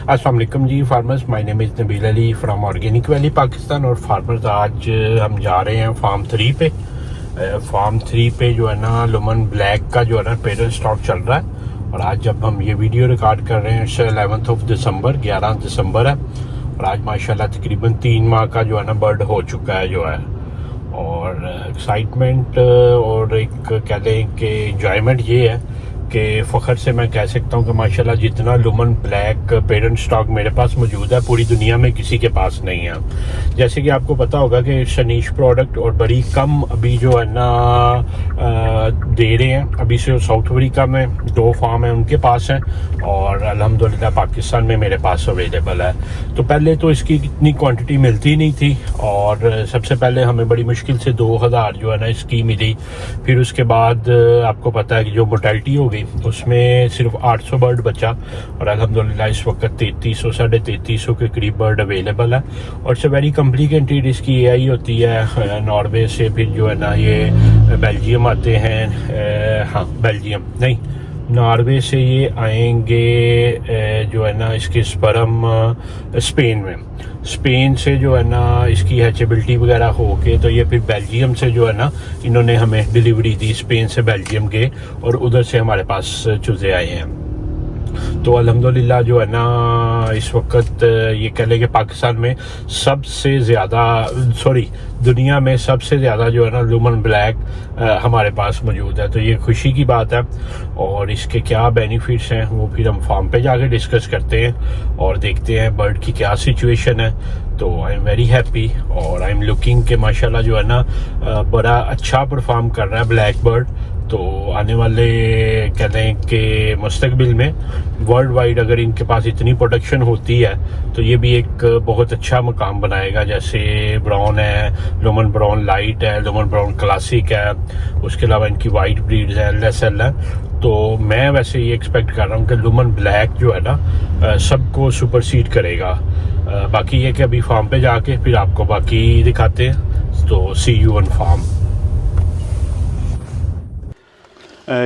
अस्सलाम वालेकुम जी farmers, my name is Nabeel Ali from organic valley Pakistan. और फार्मर्स आज हम जा रहे हैं फार्म 3 पे। फार्म 3 पे जो है ना लुमन ब्लैक का जो है ना पेरेंट स्टॉक चल रहा है। और आज जब हम ये वीडियो रिकॉर्ड कर रहे हैं 11 दिसंबर 11 दिसंबर है। और आज माशाल्लाह तकरीबन 3 माह का जो है ना बर्ड हो चुका है जो है। और एक्साइटमेंट और एक कह लें कि इंजॉयमेंट ये है कि फ़ख्र से मैं कह सकता हूँ कि माशाल्लाह जितना लुमन ब्लैक पेरेंट स्टॉक मेरे पास मौजूद है पूरी दुनिया में किसी के पास नहीं है। जैसे कि आपको पता होगा कि शनीश प्रोडक्ट और बड़ी कम अभी जो है ना दे रहे हैं। अभी से साउथ अफ्रीका में 2 फार्म है उनके पास हैं और अल्हम्दुलिल्लाह पाकिस्तान में मेरे पास अवेलेबल है। तो पहले तो इसकी इतनी क्वांटिटी मिलती नहीं थी और सबसे पहले हमें बड़ी मुश्किल से 2000 जो है ना इसकी मिली। फिर उसके बाद आपको पता है कि जो मोर्टेलिटी हो गई उसमें सिर्फ 800 बर्ड बचा और अल्हम्दुलिल्लाह इस वक्त 3300 3350 के करीब बर्ड अवेलेबल है। और इट्स वेरी कॉम्प्लिकेटेड इसकी एआई होती है। नॉर्वे से फिर जो है ना ये बेल्जियम आते हैं, हाँ बेल्जियम नहीं नॉर्वे से ये आएंगे जो है ना इसके स्पर्म स्पेन में। स्पेन से जो है ना इसकी हैचेबिलिटी वगैरह हो के तो ये फिर बेल्जियम से जो है ना इन्होंने हमें डिलीवरी दी स्पेन से बेल्जियम के और उधर से हमारे पास चूज़े आए हैं। तो अल्हम्दुलिल्लाह जो है ना इस वक्त ये कह लें कि पाकिस्तान में सबसे ज़्यादा दुनिया में सबसे ज़्यादा जो है ना लुमन ब्लैक हमारे पास मौजूद है। तो ये खुशी की बात है और इसके क्या बेनिफिट्स हैं वो फिर हम फार्म पे जाके डिस्कस करते हैं और देखते हैं बर्ड की क्या सिचुएशन है। तो आई एम वेरी हैप्पी और आई एम लुकिंग के माशाल्लाह जो है ना बड़ा अच्छा परफॉर्म कर रहा है ब्लैक बर्ड। तो आने वाले कहते हैं कि मुस्तकबिल में वर्ल्ड वाइड अगर इनके पास इतनी प्रोडक्शन होती है तो ये भी एक बहुत अच्छा मकाम बनाएगा। जैसे ब्राउन है, लुमन ब्राउन लाइट है, लुमन ब्राउन क्लासिक है, उसके अलावा इनकी वाइट ब्रीड्स है, LSL है। तो मैं वैसे ये एक्सपेक्ट कर रहा हूँ कि लुमन ब्लैक जो है ना सबको सुपरसीड करेगा। बाकी ये कि अभी फार्म पे जाके फिर आपको बाकी दिखाते हैं। तो सी यू ऑन फार्म।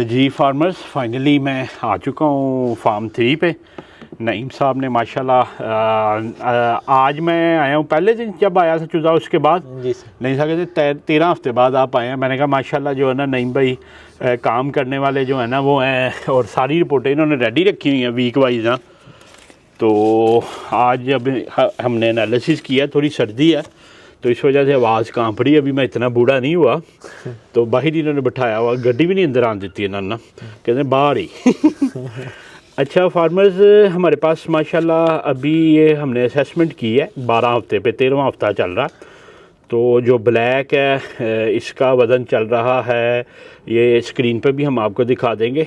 जी फार्मर्स, फाइनली मैं आ चुका हूँ फार्म 3 पे। नईम साहब ने माशाल्लाह आज मैं आया हूँ, पहले दिन जब आया था चुजा उसके बाद नईम साहब कहते 13 हफ्ते बाद आप आए हैं। मैंने कहा माशाल्लाह जो है ना नईम भाई काम करने वाले जो है ना वो हैं और सारी रिपोर्टें इन्होंने रेडी रखी हुई हैं वीक वाइज ना। तो आज अब हमने एनालिसिस किया, थोड़ी सर्दी है तो इस वजह से आवाज़ कांप रही है। अभी मैं इतना बूढ़ा नहीं हुआ तो बाहर इन्होंने बिठाया हुआ, गड्डी भी नहीं अंदर आने देती है ना, कहते हैं बाहर ही। अच्छा फार्मर्स, हमारे पास माशाल्लाह अभी ये हमने असेसमेंट की है 12 हफ्ते पे, 13वां हफ्ता चल रहा। तो जो ब्लैक है इसका वज़न चल रहा है, ये स्क्रीन पे भी हम आपको दिखा देंगे,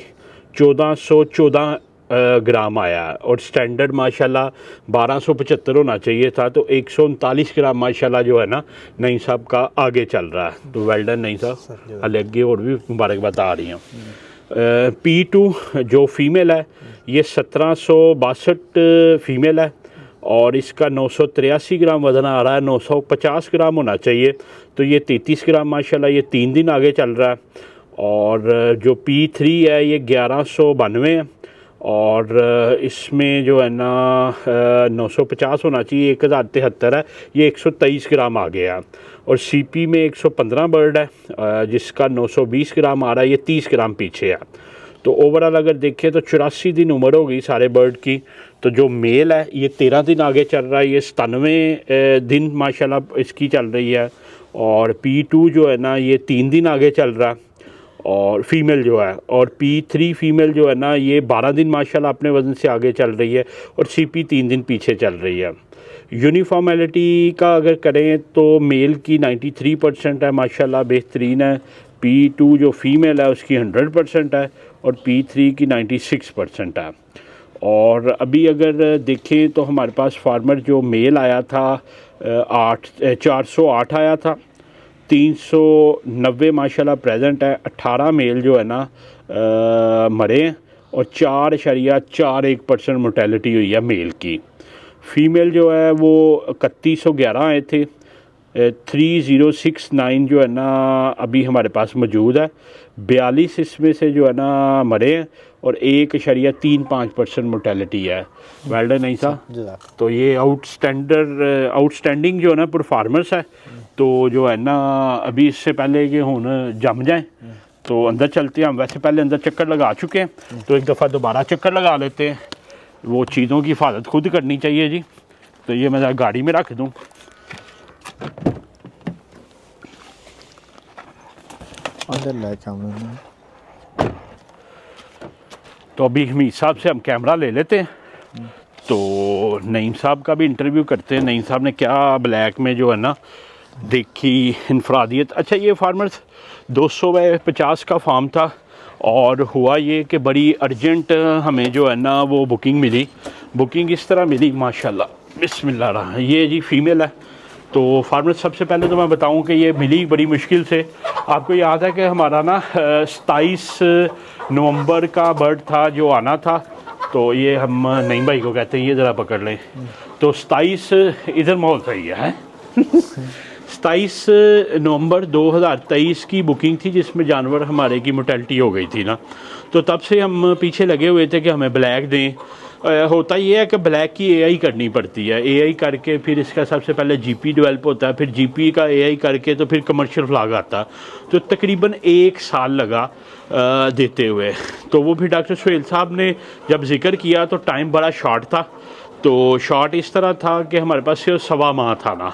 1414 ग्राम आया और स्टैंडर्ड माशाल्लाह 1275 होना चाहिए था। तो 139 ग्राम माशाल्लाह जो है ना नईम साहब का आगे चल रहा है। तो वेल डन नईम साहब, अलग और भी मुबारकबाद आ रही हैं। P2 जो फीमेल है ये 1762 फीमेल है और इसका 983 ग्राम वज़न आ रहा है, 950 ग्राम होना चाहिए। तो ये 33 ग्राम माशाल्लाह ये 3 दिन आगे चल रहा है। और जो P3 है ये 1192 है और इसमें जो है ना 950 होना चाहिए, 1073 है, ये 123 ग्राम आ गया। और CP में 115 बर्ड है जिसका 920 ग्राम आ रहा है, ये 30 ग्राम पीछे है। तो ओवरऑल अगर देखें तो 84 दिन उम्र हो गई सारे बर्ड की। तो जो मेल है ये 13 दिन आगे चल रहा है, ये 97 दिन माशाल्लाह इसकी चल रही है। और P2 जो है ना ये 3 दिन आगे चल रहा है और फीमेल जो है, और P3 फीमेल जो है ना ये 12 दिन माशाल्लाह अपने वज़न से आगे चल रही है और CP 3 दिन पीछे चल रही है। यूनिफॉर्मेलिटी का अगर करें तो मेल की 93% है माशाल्लाह, बेहतरीन है। P2 जो फीमेल है उसकी 100% है और P3 की 96% है। और अभी अगर देखें तो हमारे पास फार्मर जो मेल आया था 408 आया था, 390 माशाल्लाह प्रेजेंट है, 18 मेल जो है ना मरे हैं और 4.41% मोर्टेलिटी हुई है मेल की। फ़ीमेल जो है वो 3111 आए थे, 3069 जो है ना अभी हमारे पास मौजूद है। 42 इसमें से जो है ना मरे हैं और 1.35% मोर्टेलिटी है। वेल डन नहीं था। तो ये आउटस्टैंडिंग जो है ना परफॉर्मेंस है। तो जो है ना अभी इससे पहले कि हुन जम जाए तो अंदर चलते हैं। हम वैसे पहले अंदर चक्कर लगा चुके हैं, तो एक दफ़ा दोबारा चक्कर लगा लेते हैं। वो चीज़ों की हिफाजत खुद करनी चाहिए जी। तो ये मैं गाड़ी में रख दूँ। तो अभी हमीद साहब से हम कैमरा ले लेते हैं, तो नईम साहब का भी इंटरव्यू करते हैं। नईम साहब ने क्या ब्लैक में जो है ना देखी इनफरादियत। अच्छा, ये फार्मर्स 200/50 का फार्म था और हुआ ये कि बड़ी अर्जेंट हमें जो है ना वो बुकिंग मिली। बुकिंग इस तरह मिली माशाल्लाह, बिस्मिल्लाह रहा। ये जी फीमेल है। तो फार्मर सबसे पहले तो मैं बताऊं कि ये मिली बड़ी मुश्किल से। आपको याद है कि हमारा ना 27 नवंबर का बर्ड था जो आना था। तो ये हम नईम भाई को कहते हैं, ये ज़रा पकड़ लें। तो 27 इधर माहौल सही है 27 नवंबर 2023 की बुकिंग थी, जिसमें जानवर हमारे की मोर्टेलिटी हो गई थी ना। तो तब से हम पीछे लगे हुए थे कि हमें ब्लैक दें। होता ये है कि ब्लैक की एआई करनी पड़ती है। एआई करके फिर इसका सबसे पहले जीपी डेवलप होता है, फिर जीपी का एआई करके तो फिर कमर्शियल फ्लाग आता। तो तकरीबन 1 साल लगा देते हुए। तो वो भी डॉक्टर सुहेल साहब ने जब जिक्र किया तो टाइम बड़ा शॉर्ट था। तो शॉर्ट इस तरह था कि हमारे पास सिर्फ 1.25 माह था ना,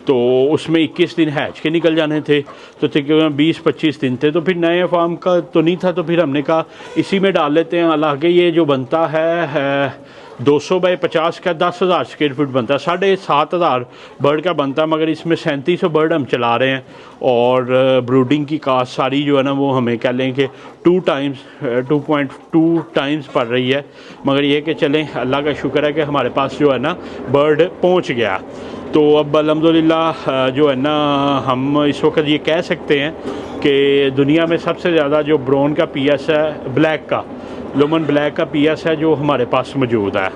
तो उसमें 21 दिन हैच के निकल जाने थे। तो तकरीबन 20-25 दिन थे। तो फिर नए फार्म का तो नहीं था, तो फिर हमने कहा इसी में डाल लेते हैं। हालांकि ये जो बनता है 200/50 का 10,000 स्क्वायर फीट बनता है, 7,500 बर्ड का बनता है, मगर इसमें 3700 बर्ड हम चला रहे हैं। और ब्रूडिंग की कास्ट सारी जो है ना वो हमें कह लें कि 2.2 टाइम्स पड़ रही है। मगर ये कि चलें, अल्लाह का शुक्र है कि हमारे पास जो है ना बर्ड पहुंच गया। तो अब अल्हम्दुलिल्लाह जो है ना हम इस वक्त ये कह सकते हैं कि दुनिया में सबसे ज़्यादा जो ब्राउन का पीएस है, ब्लैक का लुमन ब्लैक का पीएस है जो हमारे पास मौजूद है।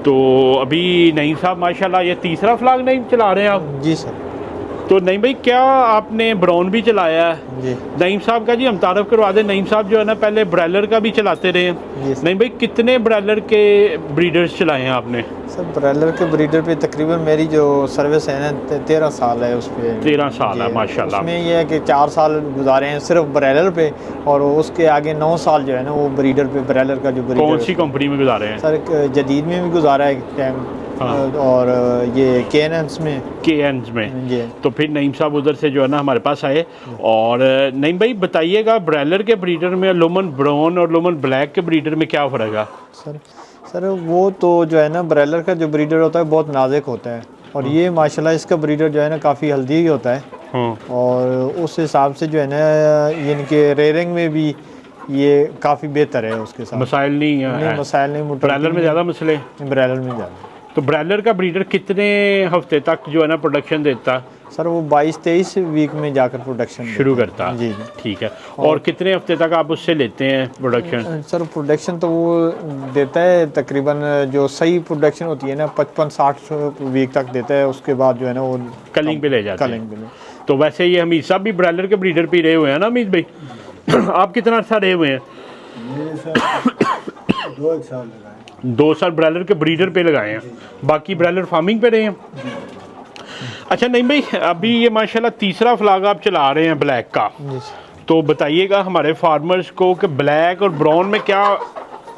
तो अभी नईम साहब माशाल्लाह ये तीसरा फ्लाग नहीं चला रहे हैं आप? जी सर। तो नईम भाई क्या आपने ब्राउन भी चलाया है? जी। नईम साहब का जी हम तारफ़ करवा दें। नईम साहब जो है ना पहले ब्रैलर का भी चलाते रहे हैं। नईम भाई कितने ब्रैलर के ब्रीडर्स चलाए हैं आपने? सर ब्रैलर के ब्रीडर पे तकरीबन मेरी जो सर्विस है ना 13 साल है उस पर। 13 साल है माशाल्लाह। उसमें ये है कि 4 साल गुजारे हैं सिर्फ ब्रैलर पे, और उसके आगे 9 साल जो है ना वो ब्रीडर पे, ब्रैलर का जो ब्रीडर। कौन सी कंपनी में गुजारे हैं? सर जदीद में भी गुजारा है एक टाइम। हाँ। और ये केएनएस में जी। तो फिर नईम साहब उधर से जो है ना हमारे पास आए। और नईम भाई बताइएगा ब्रैलर के ब्रीडर में लोमन ब्राउन और लोमन ब्लैक के ब्रीडर में क्या फ़र्क है? सर वो तो जो है ना ब्रैलर का जो ब्रीडर होता है बहुत नाजुक होता है, और ये माशाल्लाह इसका ब्रीडर जो है ना काफ़ी हेल्दी होता है। और उस हिसाब से जो है ना इनके रेयरिंग में भी ये काफ़ी बेहतर है। उसके साथ मसाइल नहीं है। मसाइल नहीं। ब्रैलर में ज़्यादा मसले? ब्रैलर में ज़्यादा। तो ब्रैलर का ब्रीडर कितने हफ्ते तक जो है ना प्रोडक्शन देता? सर वो 22-23 वीक में जाकर प्रोडक्शन शुरू करता। जी। ठीक है। और कितने हफ्ते तक आप उससे लेते हैं प्रोडक्शन? सर प्रोडक्शन तो वो देता है तकरीबन, जो सही प्रोडक्शन होती है ना 55-60 वीक तक देता है। उसके बाद जो है ना वो कलिंग पे ले जाते हैं। कलिंग पे। तो वैसे ये हमीद साहब भी ब्रैलर के ब्रीडर पे रहे हुए हैं ना हमीद भाई? आप कितना अर्सा रहे हुए हैं? 2 साल ब्रैलर के ब्रीडर पे लगाए हैं, बाकी ब्रैलर फार्मिंग पे रहे हैं। अच्छा नहीं भाई, अभी ये माशाल्लाह तीसरा फ्लाग आप चला रहे हैं ब्लैक का। तो बताइएगा हमारे फार्मर्स को कि ब्लैक और ब्राउन में क्या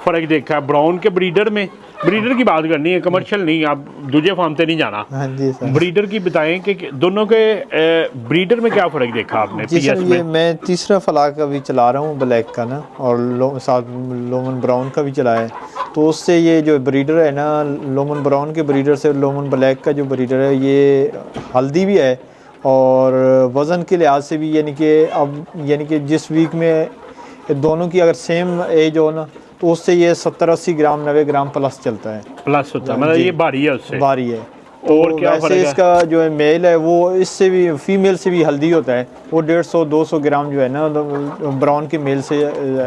फ़र्क देखा है? ब्राउन के ब्रीडर में, ब्रीडर की बात करनी है, कमर्शियल नहीं, आप दूसरे फार्म पे नहीं जाना। हाँ जी सर। ब्रीडर की बताएं कि दोनों के ब्रीडर में क्या फ़र्क देखा आपने? जी सर, ये मैं तीसरा फ्लाग अभी चला रहा हूँ ब्लैक का ना, और साथ लोमन ब्राउन का भी चलाया है। तो उससे ये जो ब्रीडर है ना लोमन ब्राउन के ब्रीडर से लोमन ब्लैक का जो ब्रीडर है ये हेल्दी भी है, और वज़न के लिहाज से भी, यानी कि जिस वीक में दोनों की अगर सेम एज हो ना तो उससे ये 70-80 ग्राम 90 ग्राम प्लस चलता है। प्लस होता है मतलब ये भारी है, उससे भारी है। और क्या वैसे इसका जो है मेल है वो इससे भी, फीमेल से भी हेल्दी होता है। वो 150-200 ग्राम जो है ना ब्राउन के मेल से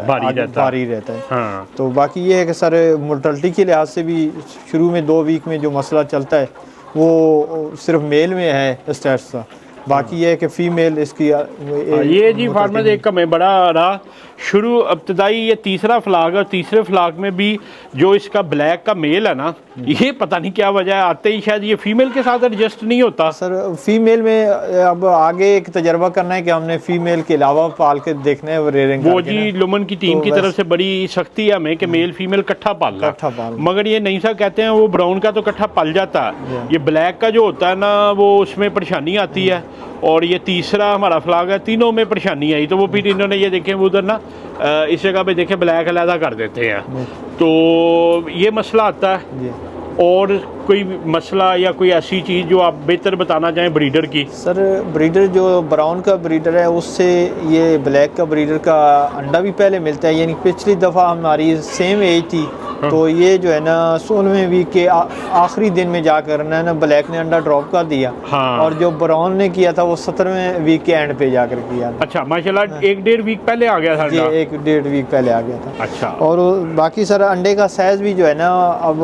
भारी रहता है। हाँ। तो बाकी ये है कि सर मोर्टलिटी के लिहाज से भी शुरू में 2 वीक में जो मसला चलता है वो सिर्फ मेल में है स्टैट्स का, बाकी ये है कि फ़ीमेल इसकी ये जी फार्मर एक कम है बड़ा रहा शुरू इब्तदाई ये तीसरा फ्लाग है, और तीसरे फ्लाग में भी जो इसका ब्लैक का मेल है ना, ये पता नहीं क्या वजह है, आते ही शायद ये फीमेल के साथ एडजस्ट नहीं होता। सर फीमेल में अब आगे एक तजर्बा करना है कि हमने फीमेल के अलावा पाल के देखना है रेयरिंग वो जी लुमन की टीम की तरफ से बड़ी सख्ती है हमें कि मेल फीमेल इकट्ठा पालना, मगर ये नहीं सा कहते हैं वो ब्राउन का तो इकट्ठा पल जाता है, ये ब्लैक का जो होता है ना वो उसमें परेशानी आती है, और ये तीसरा हमारा फ्लाग है, तीनों में परेशानी आई, तो वो फिर इन्होंने ये देखें वो उधर ना इस जगह पे देखें ब्लैक अलहदा कर देते हैं, तो ये मसला आता है। और कोई मसला या कोई ऐसी चीज़ जो आप बेहतर बताना चाहें ब्रीडर की? सर ब्रीडर जो ब्राउन का ब्रीडर है उससे ये ब्लैक का ब्रीडर का अंडा भी पहले मिलता है, यानी पिछली दफ़ा हमारी सेम एज थी, तो ये जो है ना 16वें वीक के आखिरी दिन में जाकर ना ब्लैक ने अंडा ड्रॉप कर दिया, हाँ। और जो ब्राउन ने किया था वो 17वें वीक के एंड पे जाकर किया। अच्छा माशाल्लाह, एक डेढ़ वीक पहले आ गया था जी, एक डेढ़ वीक पहले आ गया था। अच्छा, और बाकी सर अंडे का साइज भी जो है ना अब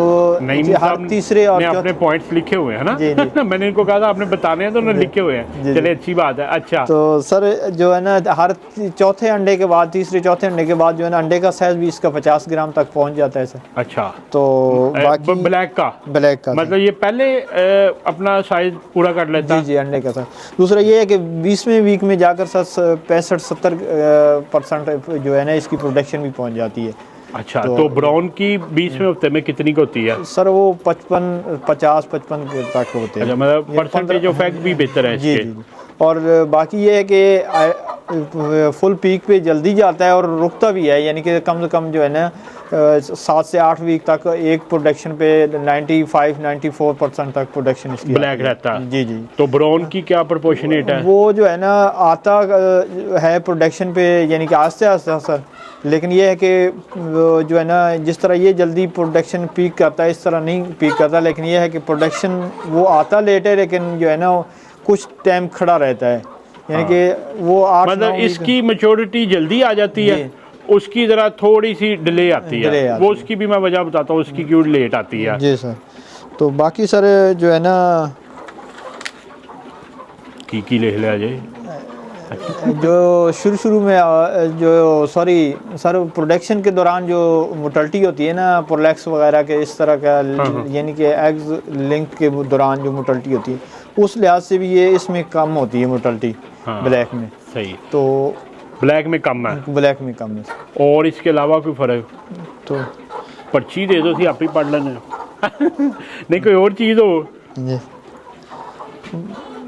हर तीसरे और अपने पॉइंट्स लिखे हुए हैं ना। जी, जी। मैंने इनको कहा था आपने बताने हैं तो उन्होंने लिखे हुए हैं, चले अच्छी बात है। अच्छा, तो सर जो है ना हर चौथे अंडे के बाद, तीसरे चौथे अंडे के बाद जो है ना अंडे का साइज भी इसका 50 ग्राम तक पहुंच जाता है सर। अच्छा, तो बाकी ब्लैक का मतलब ये पहले अपना साइज पूरा कर लेता है। जी, अंडे का साइज। दूसरा ये है कि 20वें वीक में जाकर सर 65-70% जो है ना इसकी प्रोडक्शन भी पहुंच जाती है। अच्छा, तो ब्राउन की 20वें हफ्ते में कितनी की होती है? सर वो 50-55 तक होते हैं। अच्छा, मतलब परसेंटेज ऑफ एग भी बेहतर है इसके। जी। और बाकी ये है कि फुल पीक पे जल्दी जाता है और रुकता भी है, यानी कि कम से कम जो है ना 7 से 8 वीक तक एक प्रोडक्शन पे 95-94% तक प्रोडक्शन इसकी ब्लैक रहता है। जी। तो ब्राउन की क्या प्रोपोर्शनेट है? वो जो है ना आता है प्रोडक्शन पे, यानी कि आस्ते आस्ते सर, लेकिन ये है कि जो है ना जिस तरह ये जल्दी प्रोडक्शन पीक करता है इस तरह नहीं पीक करता, लेकिन ये है कि प्रोडक्शन वो आता लेट है, लेकिन जो है ना कुछ टाइम खड़ा रहता है, यानी कि वो 8 मतलब इसकी मैच्योरिटी जल्दी आ जाती है, उसकी ज़रा थोड़ी सी डिले आती है। वो उसकी भी मैं वजह बताता हूँ उसकी क्यों लेट आती है। जी सर। तो बाकी सर जो है ना की ले लिया जी जो शुरू में जो सर प्रोडक्शन के दौरान जो मोर्टलिटी होती है ना प्रोलैक्स वगैरह के इस तरह का, यानी कि एग्स लिंक के दौरान जो मोर्टलिटी होती है उस लिहाज से भी ये इसमें कम होती है मोर्टलिटी। हाँ, ब्लैक में। सही। तो ब्लैक में कम है? ब्लैक में कम है। और इसके अलावा कोई फ़र्क? तो पर्ची दे दो, आप ही पढ़ लेने। नहीं कोई और चीज़ हो? जी।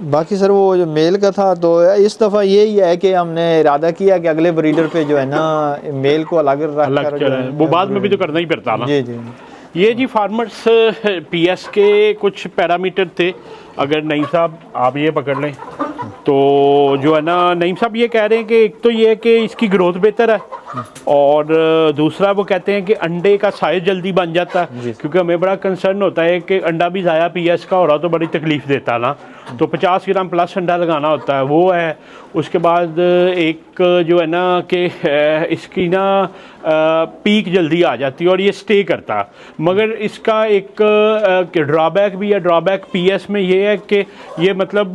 बाकी सर वो जो मेल का था, तो इस दफ़ा यही है कि हमने इरादा किया कि अगले ब्रीडर पे जो है ना मेल को अलग रख कर, वो बाद में भी तो करना ही पड़ता ना। जी। ये जी फार्मर्स पीएस के कुछ पैरामीटर थे, अगर नईम साहब आप ये पकड़ लें तो जो है ना नईम साहब ये कह रहे हैं कि एक तो ये है कि इसकी ग्रोथ बेहतर है, और दूसरा वो कहते हैं कि अंडे का साइज जल्दी बन जाता है, क्योंकि हमें बड़ा कंसर्न होता है कि अंडा भी ज़ाया पीएस का हो रहा तो बड़ी तकलीफ़ देता ना, तो 50 ग्राम प्लस अंडा लगाना होता है, वो है। उसके बाद एक जो है ना कि इसकी ना पीक जल्दी आ जाती है और ये स्टे करता, मगर इसका एक ड्रॉबैक भी है। ड्रॉबैक पीएस में ये है कि ये मतलब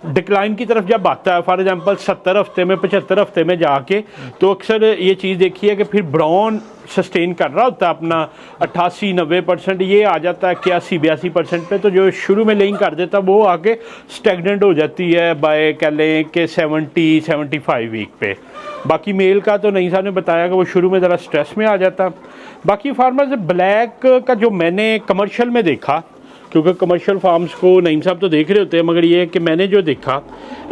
डिक्लाइन की तरफ जब आता है, फॉर एग्जांपल 70 हफ्ते में 75 हफ्ते में जाके, तो अक्सर ये चीज़ देखी है कि फिर ब्राउन सस्टेन कर रहा होता है अपना 88-90%, ये आ जाता है 81-82% पे, तो जो शुरू में लेइंग कर देता वो आके स्टैगनेंट हो जाती है बाय कह लें कि 70-75 वीक पे। बाकी मेल का तो नहीं साहब ने बताया कि वो शुरू में ज़रा स्ट्रेस में आ जाता। बाकी फार्मर्स ब्लैक का जो मैंने कमर्शियल में देखा, क्योंकि कमर्शियल फार्म्स को नईम साहब तो देख रहे होते हैं, मगर ये है कि मैंने जो देखा,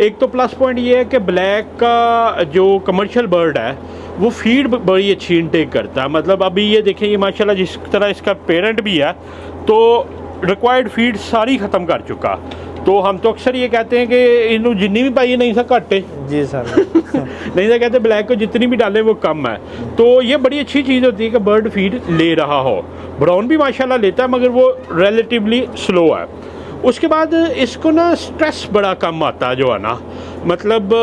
एक तो प्लस पॉइंट ये है कि ब्लैक का जो कमर्शियल बर्ड है वो फीड बड़ी अच्छी इनटेक करता है। मतलब अभी ये देखें, ये माशाल्लाह जिस तरह इसका पेरेंट भी है तो रिक्वायर्ड फीड सारी ख़त्म कर चुका, तो हम तो अक्सर ये कहते हैं कि इन्हों जितनी भी पाइए नहीं सा घटे। जी सर। नहीं सा कहते ब्लैक को जितनी भी डालें वो कम है, तो ये बड़ी अच्छी चीज़ होती है कि बर्ड फीड ले रहा हो। ब्राउन भी माशाल्लाह लेता है, मगर वो रिलेटिवली स्लो है। उसके बाद इसको ना स्ट्रेस बड़ा कम आता है जो है ना, मतलब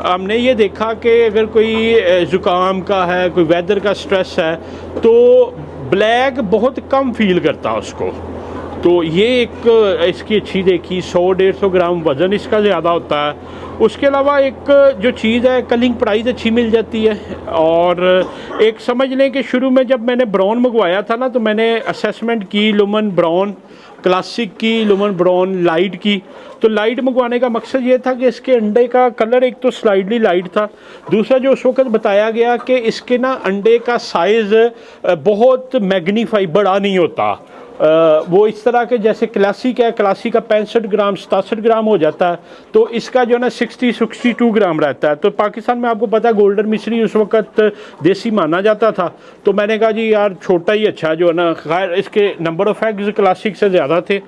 हमने ये देखा कि अगर कोई ज़ुकाम का है, कोई वेदर का स्ट्रेस है, तो ब्लैक बहुत कम फील करता है उसको। तो ये एक इसकी अच्छी देखी, 100-150 ग्राम वज़न इसका ज़्यादा होता है। उसके अलावा एक जो चीज़ है, कलिंग प्राइस अच्छी मिल जाती है। और एक समझ लें कि शुरू में जब मैंने ब्राउन मंगवाया था ना, तो मैंने असेसमेंट की लुमन ब्राउन क्लासिक की, लुमन ब्राउन लाइट की। तो लाइट मंगवाने का मकसद ये था कि इसके अंडे का कलर एक तो स्लाइडली लाइट था, दूसरा जो उस वक्त बताया गया कि इसके ना अंडे का साइज़ बहुत मैग्नीफाई बड़ा नहीं होता। वो इस तरह के जैसे क्लासिक है, क्लासिक का 65 ग्राम 67 ग्राम हो जाता है, तो इसका जो है ना 62 ग्राम रहता है। तो पाकिस्तान में आपको पता है गोल्डन मिश्री उस वक्त देसी माना जाता था। तो मैंने कहा जी यार छोटा ही अच्छा जो है ना, खैर इसके नंबर ऑफ एग्स क्लासिक से ज़्यादा थे।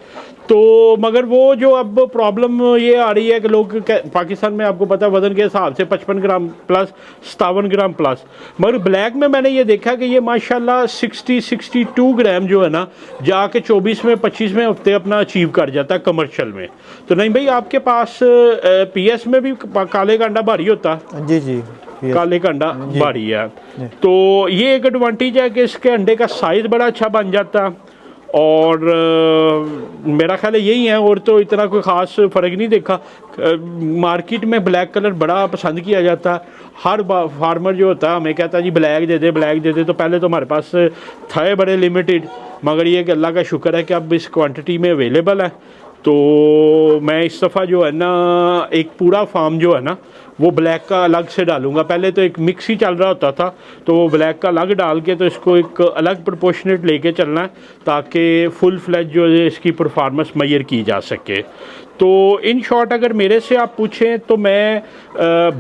तो मगर वो जो अब प्रॉब्लम ये आ रही है कि लोग पाकिस्तान में आपको पता है वज़न के हिसाब से 55 ग्राम प्लस 57 ग्राम प्लस, मगर ब्लैक में मैंने ये देखा कि ये माशाल्लाह 62 ग्राम जो है ना जाके 24वें 25वें हफ्ते अपना अचीव कर जाता है कमर्शियल में। तो नहीं भाई आपके पास पीएस में भी काले का अंडा भारी होता है? जी जी, काले का अंडा भारी है। तो ये एक एडवांटेज है कि इसके अंडे का साइज़ बड़ा अच्छा बन जाता है। और मेरा ख्याल है यही है, और तो इतना कोई ख़ास फ़र्क नहीं देखा। मार्केट में ब्लैक कलर बड़ा पसंद किया जाता है। हर फार्मर जो होता है हमें कहता है जी ब्लैक दे दे, ब्लैक दे दे। तो पहले तो हमारे पास थे बड़े लिमिटेड, मगर ये कि अल्लाह का शुक्र है कि अब इस क्वांटिटी में अवेलेबल है। तो मैं इस दफ़ा जो है ना एक पूरा फार्म जो है ना वो ब्लैक का अलग से डालूंगा। पहले तो एक मिक्स ही चल रहा होता था, तो वो ब्लैक का अलग डाल के तो इसको एक अलग प्रोपोर्शनेट लेके चलना है, ताकि फुल फ्लैज जो है इसकी परफॉर्मेंस मैयर की जा सके। तो इन शॉर्ट अगर मेरे से आप पूछें तो मैं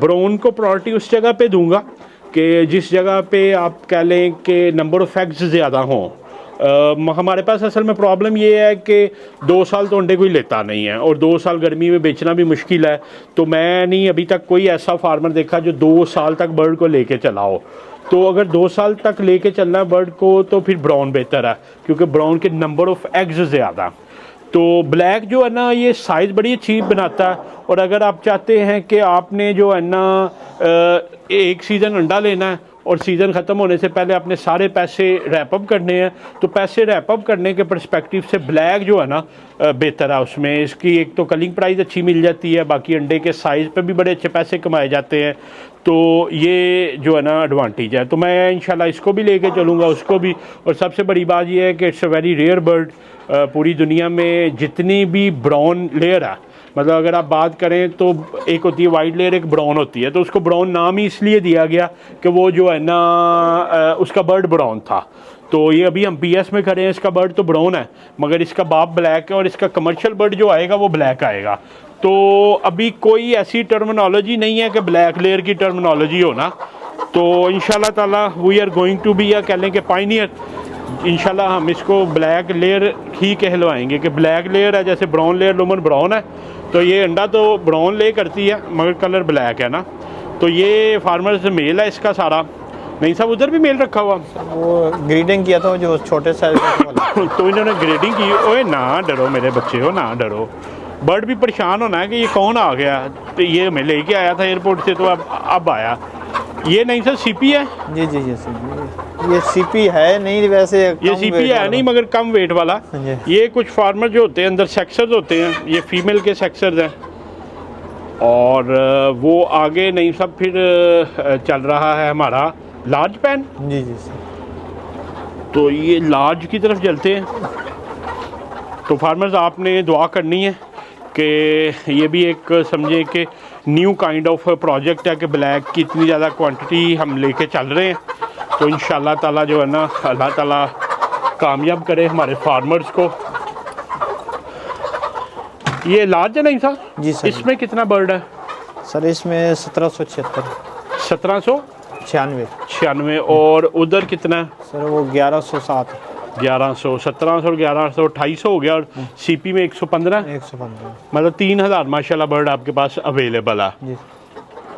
ब्राउन को प्रायोरिटी उस जगह पे दूंगा कि जिस जगह पे आप कह लें कि नंबर ऑफ़ एग्स ज़्यादा हों। हमारे पास असल में प्रॉब्लम ये है कि 2 साल तो अंडे कोई लेता नहीं है, और 2 साल गर्मी में बेचना भी मुश्किल है। तो मैं नहीं अभी तक कोई ऐसा फार्मर देखा जो 2 साल तक बर्ड को लेके चला हो। तो अगर 2 साल तक लेके चलना है बर्ड को तो फिर ब्राउन बेहतर है, क्योंकि ब्राउन के नंबर ऑफ़ एग्स ज़्यादा। तो ब्लैक जो है ना ये साइज़ बड़ी अच्छी बनाता है। और अगर आप चाहते हैं कि आपने जो है ना एक सीज़न अंडा लेना है और सीज़न ख़त्म होने से पहले अपने सारे पैसे रैपअप करने हैं, तो पैसे रैपअप करने के पर्सपेक्टिव से ब्लैक जो है ना बेहतर है। उसमें इसकी एक तो कलिंग प्राइस अच्छी मिल जाती है, बाकी अंडे के साइज़ पे भी बड़े अच्छे पैसे कमाए जाते हैं। तो ये जो है ना एडवांटेज है। तो मैं इंशाल्लाह इसको भी लेके चलूँगा, उसको भी। और सबसे बड़ी बात ये है कि it's a very rare bird. पूरी दुनिया में जितनी भी ब्राउन लेयर है, मतलब अगर आप बात करें तो एक होती है वाइट लेयर, एक ब्राउन होती है। तो उसको ब्राउन नाम ही इसलिए दिया गया कि वो जो है ना उसका बर्ड ब्राउन था। तो ये अभी हम पीएस में खड़े हैं, इसका बर्ड तो ब्राउन है मगर इसका बाप ब्लैक है, और इसका कमर्शियल बर्ड जो आएगा वो ब्लैक आएगा। तो अभी कोई ऐसी टर्मिनोलॉजी नहीं है कि ब्लैक लेयर की टर्मिनोलॉजी हो ना। तो इंशाल्लाह ताला we are going to be या कह लें कि पायनियर। इंशाल्लाह हम इसको ब्लैक लेयर ही कहलवाएंगे कि ब्लैक लेयर है, जैसे ब्राउन लेयर लुमन ब्राउन है, तो ये अंडा तो ब्राउन ले करती है मगर कलर ब्लैक है ना। तो ये फार्मर्स मेल है इसका सारा। नहीं साहब उधर भी मेल रखा हुआ, वो ग्रीडिंग किया था जो छोटे साइज वाला। तो इन्होंने ग्रेडिंग की। ओए ना डरो मेरे बच्चे हो, ना डरो। बर्ड भी परेशान होना है कि ये कौन आ गया। तो ये मैं लेके आया था एयरपोर्ट से, तो अब आया। ये नहीं सर सीपी है? जी जी जी ये सीपी है नहीं, वैसे ये सीपी है नहीं मगर कम वेट वाला। ये कुछ फार्मर जो होते हैं अंदर सेक्सर्स होते हैं, ये फीमेल के सेक्सर्स हैं। और वो आगे नहीं सब फिर चल रहा है हमारा लार्ज पैन। जी जी सर। तो ये लार्ज की तरफ चलते हैं। तो फार्मर्स आपने दुआ करनी है कि ये भी एक समझें कि न्यू काइंड ऑफ प्रोजेक्ट है कि ब्लैक की इतनी ज़्यादा क्वांटिटी हम लेके चल रहे हैं। तो इंशाल्लाह ताला जो है ना अल्लाह ताला कामयाब करे हमारे फार्मर्स को। ये लार्ज है नहीं सर? जी सर। इसमें कितना बर्ड है सर? इसमें 1776 1796। और उधर कितना है सर? वो 1107 1100 1700 1100 2800 हो गया। और सीपी में 115 मतलब 3000 माशाल्लाह बर्ड आपके पास अवेलेबल है जी।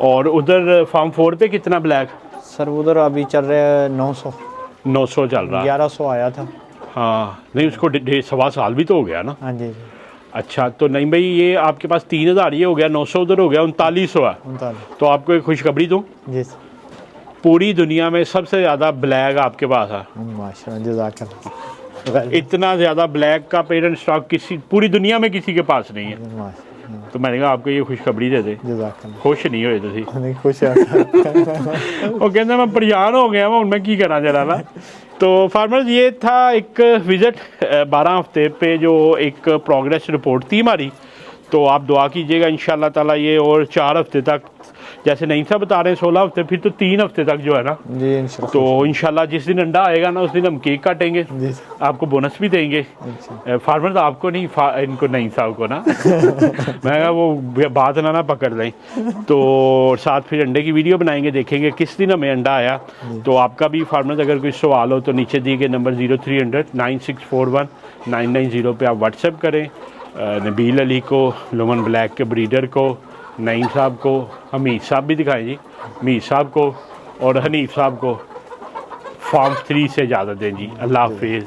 और उधर फार्म 4 पे कितना ब्लैक? सर उधर अभी चल रहे हैं 900 चल रहा है। 1100 आया था। हाँ नहीं उसको 1.5 साल भी तो हो गया ना। हाँ जी। अच्छा तो नहीं भाई ये आपके पास 3000 ये हो गया, 900 उधर हो गया, 3900 है। तो आपको एक खुशखबरी दूँ जी, पूरी दुनिया में सबसे ज़्यादा ब्लैक आपके पास है। माशाल्लाह जज़ाकल्लाह। इतना ज़्यादा ब्लैक का पेरेंट स्टॉक किसी पूरी दुनिया में किसी के पास नहीं है। तो मैंने कहा आपको ये खुशखबरी दे दे। खुश नहीं होए तुसी? नहीं खुश है। वो कहते मैं परेशान हो गया मैं की करा जरा ना। तो फार्मर्स ये था एक विज़िट 12 हफ्ते पे जो एक प्रोग्रेस रिपोर्ट थी हमारी। तो आप दुआ कीजिएगा इंशाल्लाह ताला ये और 4 हफ्ते तक, जैसे नहीं सा बता रहे हैं 16 हफ्ते, फिर तो 3 हफ्ते तक जो है ना जी इंशाल्लाह। तो इंशाल्लाह जिस दिन अंडा आएगा ना उस दिन हम केक काटेंगे, आपको बोनस भी देंगे। फार्मर्स आपको नहीं, इनको नहीं साहब को ना मैं कहा वो बात ना पकड़ लें। तो साथ फिर अंडे की वीडियो बनाएंगे, देखेंगे किस दिन हमें अंडा आया। तो आपका भी फार्मर्स अगर कोई सवाल हो तो नीचे दिए गए नंबर 0300 9641 990 पे आप व्हाट्सएप करें। नबील अली को, लोमन ब्लैक के ब्रीडर को, नईम साहब को, हमीद साहब भी दिखाएं जी, हमीद साहब को और हनीफ साहब को फार्म 3 से इजाज़त दें जी। अल्लाह हाफिज़।